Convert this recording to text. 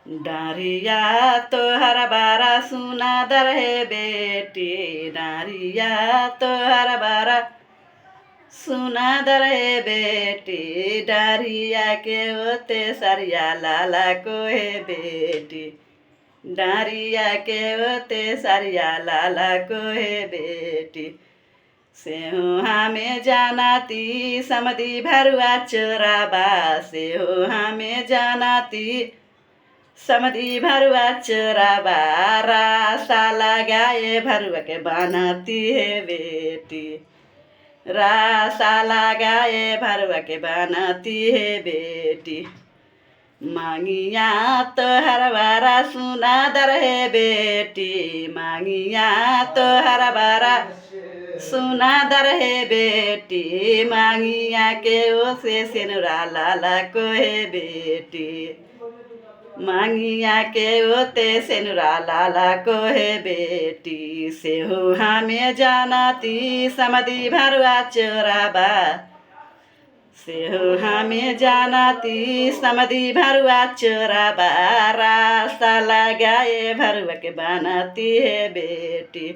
Daria तोहर बारा सुनादर है बेटी, डारिया तोहर बारा सुनादर है बेटी, डारिया के ओते सरिया लाला को है बेटी, डारिया के ओते सरिया लाला को है बेटी। सेहुहा में जानाती समधी भरुआ चोराबा, सेहुहा में जानाती समधी भरुआ चोराबा, रासा लगाए भरुआ के बनाती है बेटी, रासा लगाए भरुआ के बनाती है बेटी। मांगिया तोहर बारा सुनादर है बेटी, मांगिया तोहर बारा सुनादर है बेटी, मांगिया के ओसे सेनुरा लाला को है बेटी, मांगिया के ओते सेनुरा लाला को है बेटी। सेहुहा में जानाती समधी भरुआ चोराबा, सेहुहा में जानाती समधी भरुआ चोराबा, रास्ता लगाए भरुआ के बनाती है बेटी।